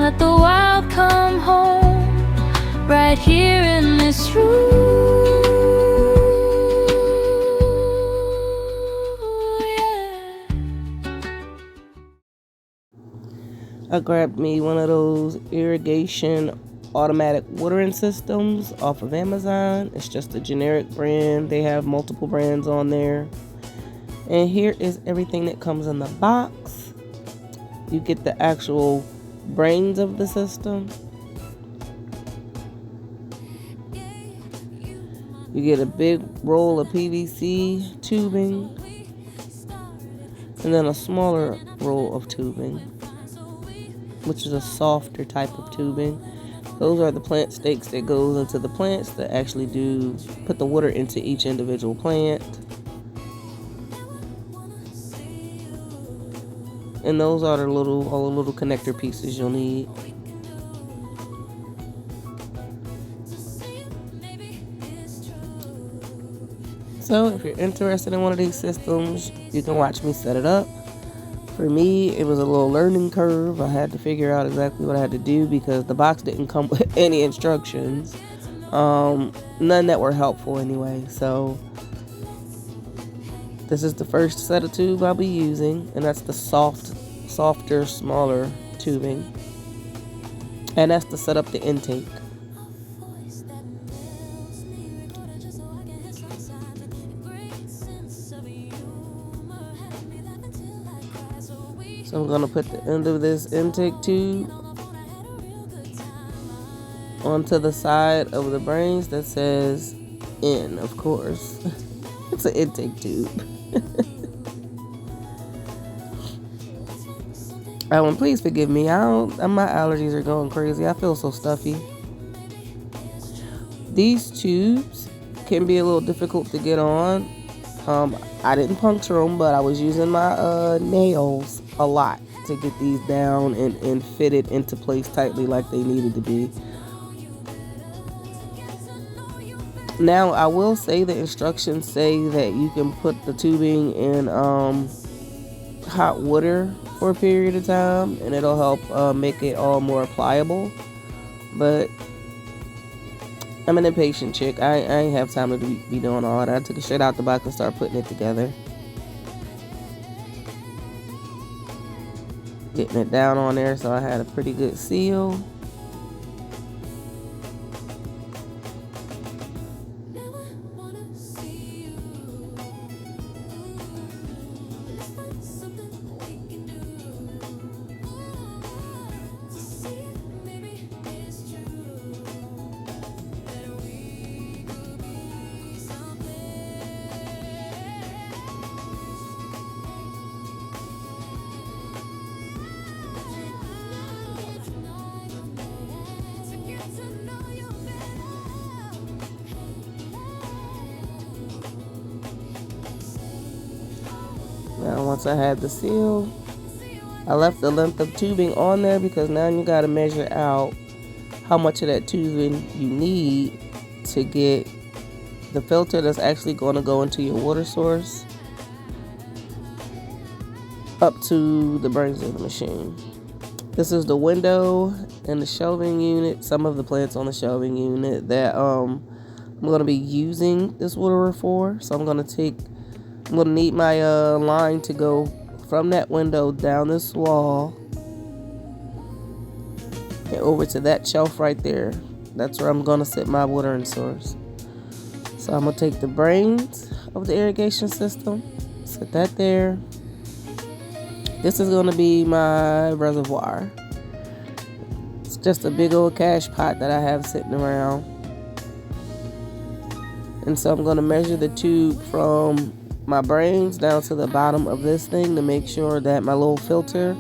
let the wild come home, right here in this room. I grabbed me one of those irrigation automatic watering systems off of Amazon. It's just a generic brand. They have multiple brands on there. And here is everything that comes in the box. You get the actual brains of the system. You get a big roll of PVC tubing, and then a smaller roll of tubing, which is a softer type of tubing. Those are the plant stakes that goes into the plants that actually put the water into each individual plant. And those are all the little connector pieces you'll need. So if you're interested in one of these systems, you can watch me set it up. For me, it was a little learning curve. I had to figure out exactly what I had to do because the box didn't come with any instructions. None that were helpful anyway. So this is the first set of tube I'll be using, and that's the softer, smaller tubing. And that's to set up the intake. So I'm going to put the end of this intake tube onto the side of the brains that says in, of course. It's an intake tube. Oh, and please forgive me. My allergies are going crazy. I feel so stuffy. These tubes can be a little difficult to get on. I didn't puncture them, but I was using my nails a lot to get these down and fitted into place tightly like they needed to be. Now, I will say the instructions say that you can put the tubing in hot water for a period of time, and it'll help make it all more pliable. But I'm an impatient chick. I ain't have time to be doing all that. I took it straight out the box and started putting it together. Getting it down on there so I had a pretty good seal. Now once I had the seal, I left the length of tubing on there because now you got to measure out how much of that tubing you need to get the filter that's actually going to go into your water source up to the brains of the machine. This is the window and the shelving unit, some of the plants on the shelving unit that I'm going to be using this waterer for. So I'm going to need my line to go from that window down this wall and over to that shelf right there. That's where I'm going to set my watering source. So I'm going to take the brains of the irrigation system, set that there. This is going to be my reservoir. It's just a big old cash pot that I have sitting around. And so I'm going to measure the tube from my brains down to the bottom of this thing to make sure that my little filter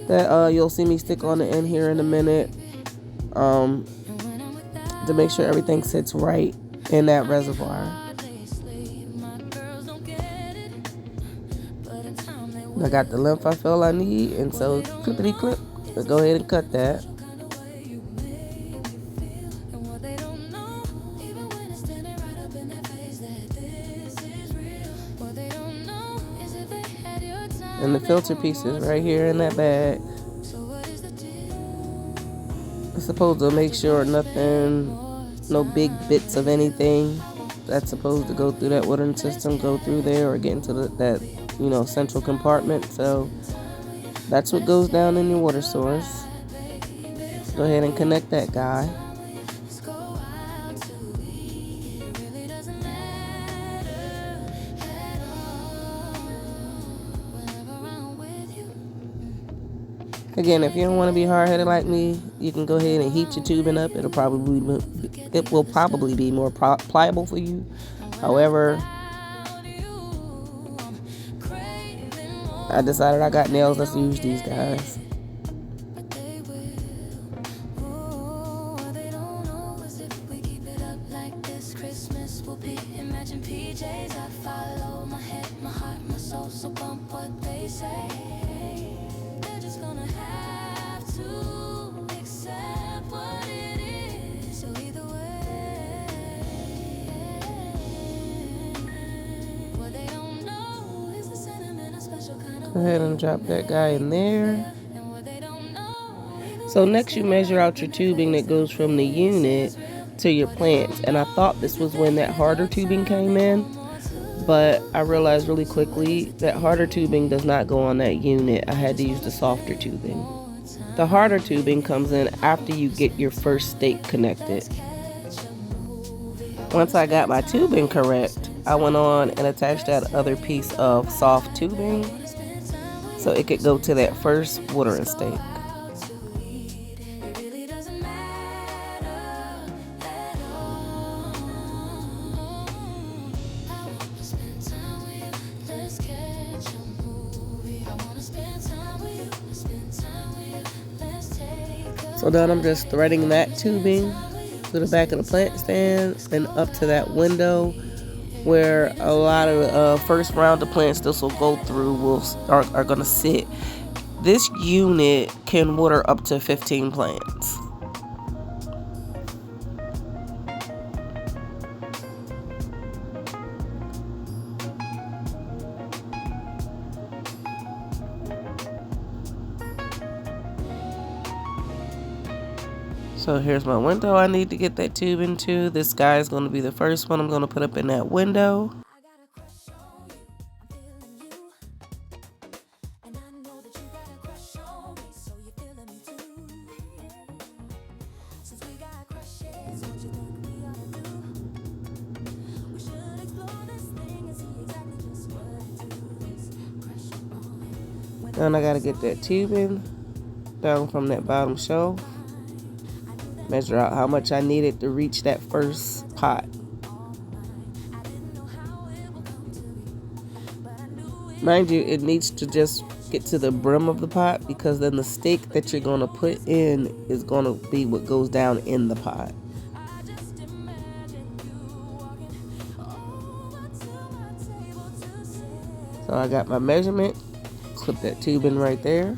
that you'll see me stick on the end here in a minute, to make sure everything sits right in that reservoir. I got the length I feel I need, and so clippity clip, let's go ahead and cut that. And the filter piece is right here in that bag. It's supposed to make sure nothing, no big bits of anything that's supposed to go through that watering system go through there or get into that central compartment. So that's what goes down in your water source. Go ahead and connect that guy. Again, if you don't want to be hard-headed like me, you can go ahead and heat your tubing up. It will probably be more pliable for you. However, I decided I got nails. Let's use these guys. Go ahead and drop that guy in there. So next you measure out your tubing that goes from the unit to your plants. And I thought this was when that harder tubing came in, but I realized really quickly that harder tubing does not go on that unit. I had to use the softer tubing. The harder tubing comes in after you get your first stake connected. Once I got my tubing correct, I went on and attached that other piece of soft tubing so it could go to that first watering stake. So then I'm just threading that tubing to the back of the plant stand and up to that window where a lot of the first round of plants this will go through are going to sit. This unit can water up to 15 plants. So here's my window I need to get that tube into. This guy is going to be the first one I'm going to put up in that window. Then I got to get that tubing down from that bottom shelf. Measure out how much I needed to reach that first pot. Mind you, it needs to just get to the brim of the pot because then the stake that you're going to put in is going to be what goes down in the pot. So I got my measurement, clip that tube in right there.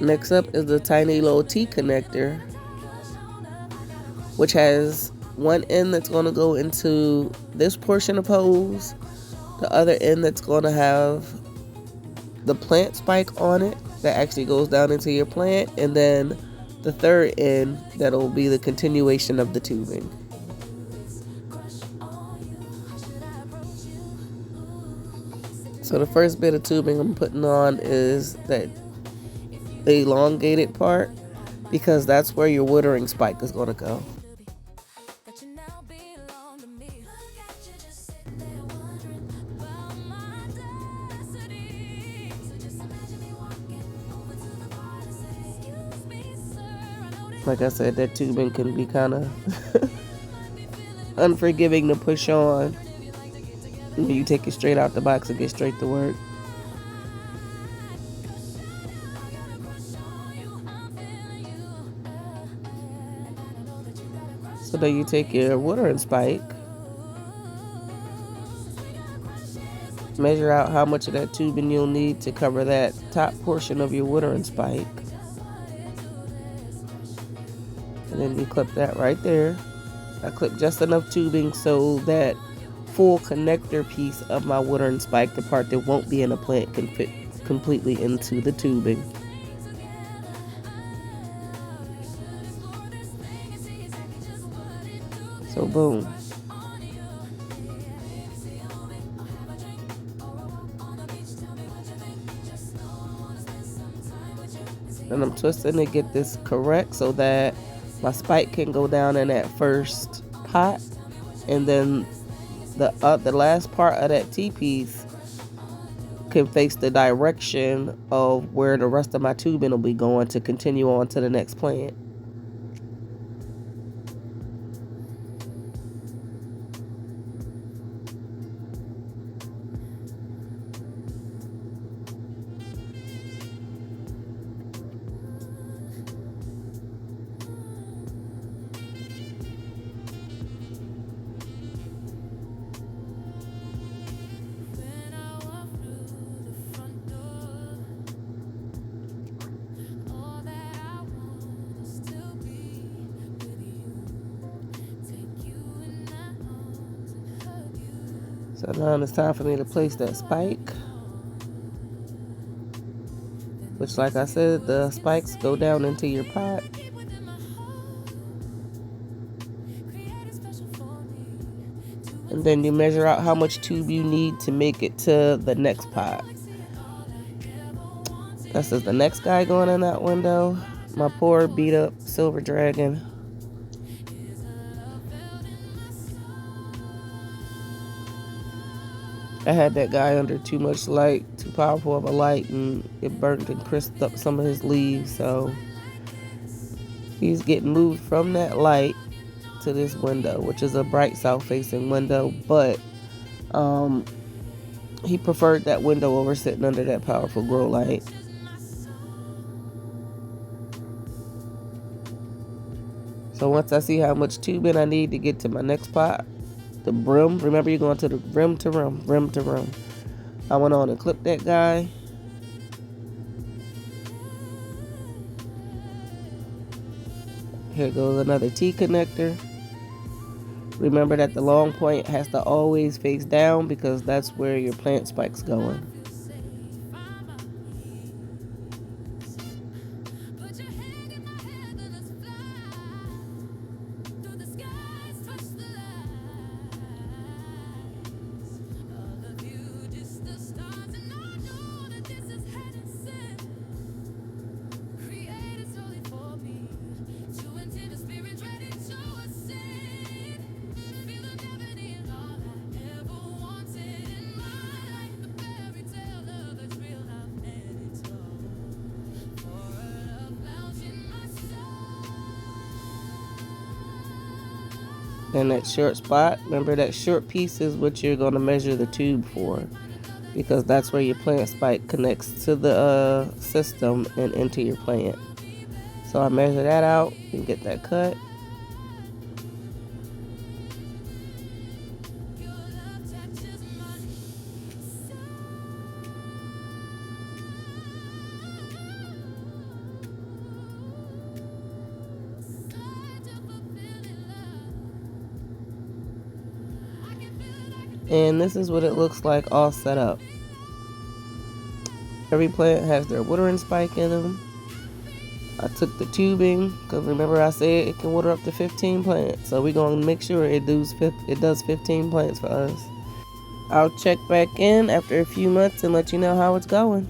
Next up is the tiny little T connector, which has one end that's going to go into this portion of hose, the other end that's going to have the plant spike on it that actually goes down into your plant, and then the third end that'll be the continuation of the tubing. So the first bit of tubing I'm putting on is that elongated part because that's where your watering spike is going to go. Like I said, that tubing can be kind of unforgiving to push on. You take it straight out the box and get straight to work. So then you take your watering spike, measure out how much of that tubing you'll need to cover that top portion of your watering spike. And then you clip that right there. I clip just enough tubing so that full connector piece of my watering spike, the part that won't be in a plant, can fit completely into the tubing. Boom. And I'm twisting to get this correct so that my spike can go down in that first pot, and then the last part of that T-piece can face the direction of where the rest of my tubing will be going to continue on to the next plant. So now it's time for me to place that spike, which, like I said, the spikes go down into your pot. And then you measure out how much tube you need to make it to the next pot. This is the next guy going in that window. My poor beat up silver dragon. I had that guy under too much light, too powerful of a light, and it burnt and crisped up some of his leaves. So he's getting moved from that light to this window, which is a bright south facing window, but he preferred that window over sitting under that powerful grow light. So once I see how much tubing I need to get to my next pot, the brim, remember you're going to the rim to rim, rim to rim. I went on and clipped that guy. Here goes another T connector. Remember that the long point has to always face down because that's where your plant spike's going. And that short spot, remember that short piece is what you're going to measure the tube for, because that's where your plant spike connects to the system and into your plant. So I measure that out and get that cut. And this is what it looks like all set up. Every plant has their watering spike in them. I took the tubing, because remember I said it can water up to 15 plants. So we're going to make sure it does 15 plants for us. I'll check back in after a few months and let you know how it's going.